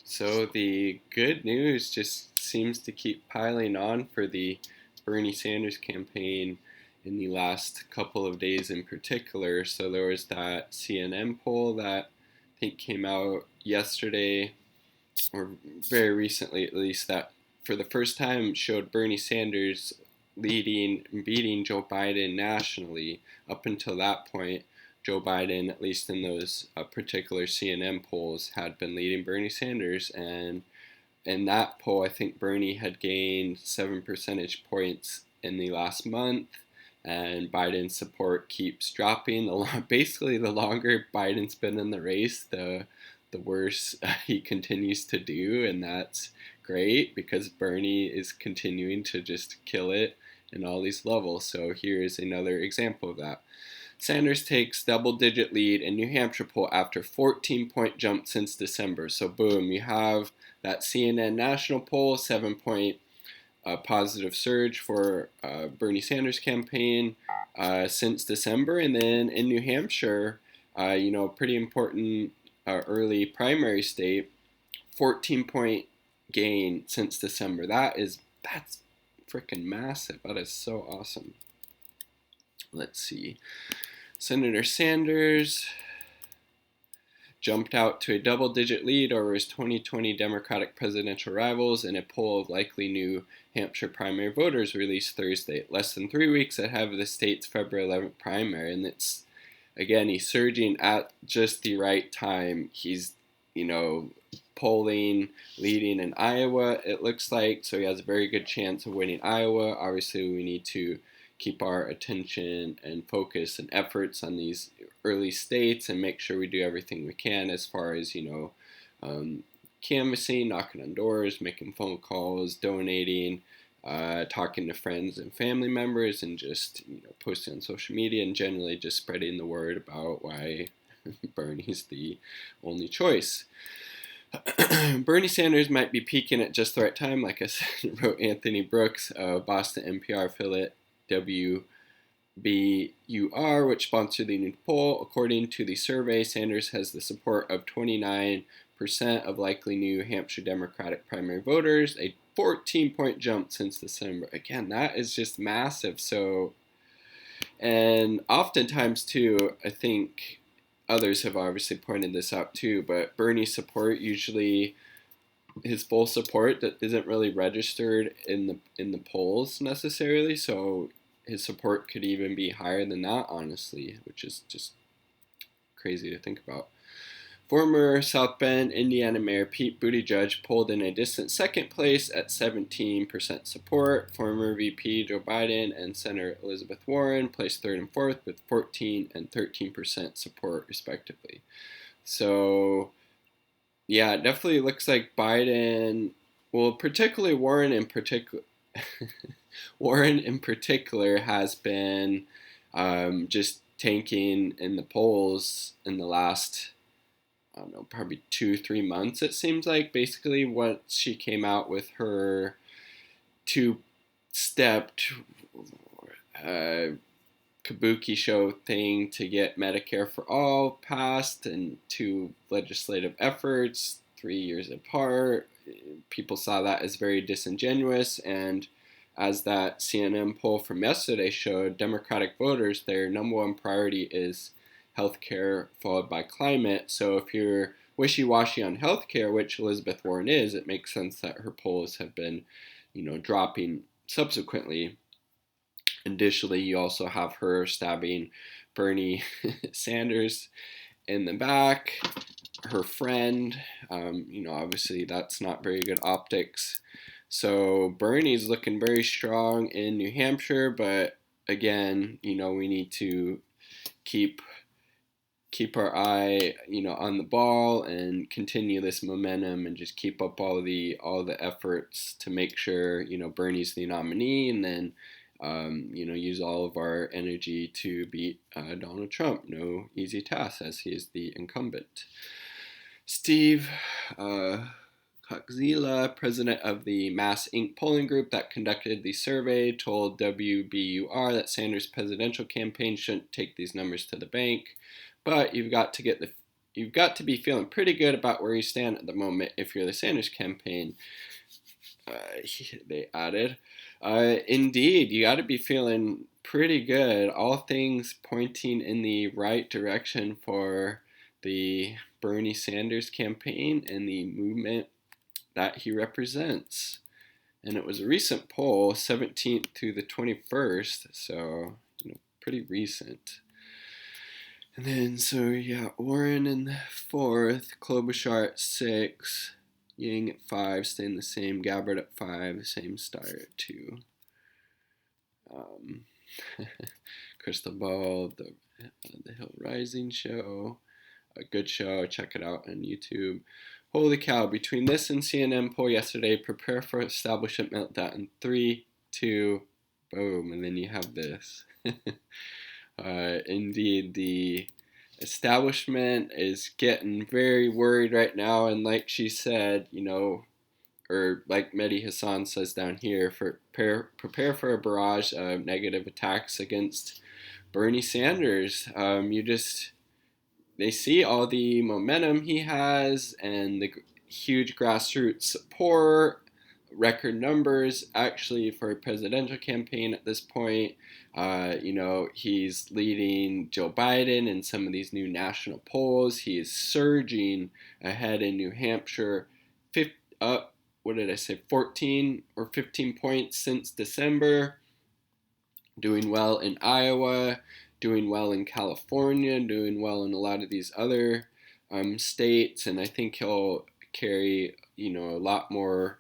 So the good news just seems to keep piling on for the Bernie Sanders campaign in the last couple of days in particular. So there was that CNN poll that I think came out yesterday, or very recently at least, that for the first time showed Bernie Sanders leading and beating Joe Biden nationally. Up until that point, Joe Biden, at least in those particular CNN polls, had been leading Bernie Sanders. And in that poll, I think Bernie had gained 7 percentage points in the last month, and Biden's support keeps dropping. Basically, the longer Biden's been in the race, the worse he continues to do, and that's great because Bernie is continuing to just kill it in all these levels. So here is another example of that. Sanders takes double-digit lead in New Hampshire poll after 14-point jump since December. So boom, you have that CNN national poll, 7-point positive surge for Bernie Sanders campaign since December, and then in New Hampshire, pretty important early primary state, 14-point gain since December. That's freaking massive. That is so awesome. Let's see. Senator Sanders jumped out to a double-digit lead over his 2020 Democratic presidential rivals in a poll of likely New Hampshire primary voters released Thursday, less than 3 weeks ahead of the state's February 11th primary. And he's surging at just the right time. He's, polling, leading in Iowa, it looks like, so he has a very good chance of winning Iowa. Obviously, we need to keep our attention and focus and efforts on these early states and make sure we do everything we can as far as, canvassing, knocking on doors, making phone calls, donating, talking to friends and family members, and just, posting on social media and generally just spreading the word about why Bernie's the only choice. Bernie Sanders might be peaking at just the right time, like I said, wrote Anthony Brooks of Boston NPR affiliate WBUR, which sponsored the new poll. According to the survey, Sanders has the support of 29% of likely New Hampshire Democratic primary voters, a 14-point jump since December. Again, that is just massive. So, and oftentimes too, I think others have obviously pointed this out too, but Bernie's support usually, his full support that isn't really registered in the polls necessarily. So his support could even be higher than that, honestly, which is just crazy to think about. Former South Bend, Indiana Mayor Pete Buttigieg pulled in a distant second place at 17% support. Former VP Joe Biden and Senator Elizabeth Warren placed third and fourth with 14 and 13% support, respectively. So, yeah, it definitely looks like Biden, well, particularly Warren in particular has been just tanking in the polls in the last, I don't know, probably 2-3 months, it seems like. Basically, once she came out with her two-stepped kabuki show thing to get Medicare for All passed, and two legislative efforts 3 years apart, people saw that as very disingenuous. And as that CNN poll from yesterday showed, Democratic voters, their number one priority is healthcare followed by climate. So if you're wishy-washy on healthcare, which Elizabeth Warren is, it makes sense that her polls have been, dropping subsequently. Additionally, you also have her stabbing Bernie Sanders in the back, her friend. Obviously that's not very good optics. So Bernie's looking very strong in New Hampshire, but again, we need to keep our eye, on the ball and continue this momentum and just keep up all the efforts to make sure, Bernie's the nominee, and then, use all of our energy to beat Donald Trump. No easy task, as he is the incumbent. Steve Coxzilla, president of the Mass Inc. polling group that conducted the survey, told WBUR that Sanders' presidential campaign shouldn't take these numbers to the bank, but you've got to get the you've got to be feeling pretty good about where you stand at the moment if you're the Sanders campaign. They added, indeed, you got to be feeling pretty good. All things pointing in the right direction for the Bernie Sanders campaign and the movement that he represents. And it was a recent poll, 17th to the 21st, so pretty recent. And then, so yeah, Warren in the 4th, Klobuchar at 6, Yang at 5, staying the same, Gabbard at 5, same Steyer at 2. Crystal Ball, the Hill Rising show, a good show, check it out on YouTube. Holy cow, between this and CNN poll yesterday, prepare for establishment meltdown in 3, 2, boom, and then you have this. Indeed, the establishment is getting very worried right now, and like she said, or like Mehdi Hassan says down here, prepare for a barrage of negative attacks against Bernie Sanders. They see all the momentum he has and the huge grassroots support, record numbers actually for a presidential campaign at this point. He's leading Joe Biden in some of these new national polls. He is surging ahead in New Hampshire, 14 or 15 points since December. Doing well in Iowa, doing well in California, doing well in a lot of these other states, and I think he'll carry a lot more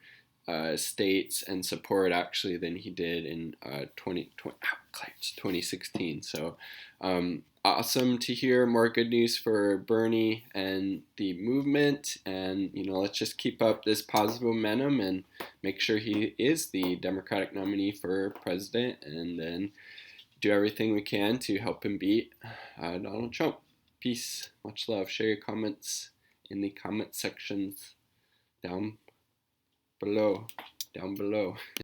states and support actually than he did in 2016. So awesome to hear more good news for Bernie and the movement, and let's just keep up this positive momentum and make sure he is the Democratic nominee for president, and then do everything we can to help him beat Donald Trump. Peace, much love. Share your comments in the comment sections down below.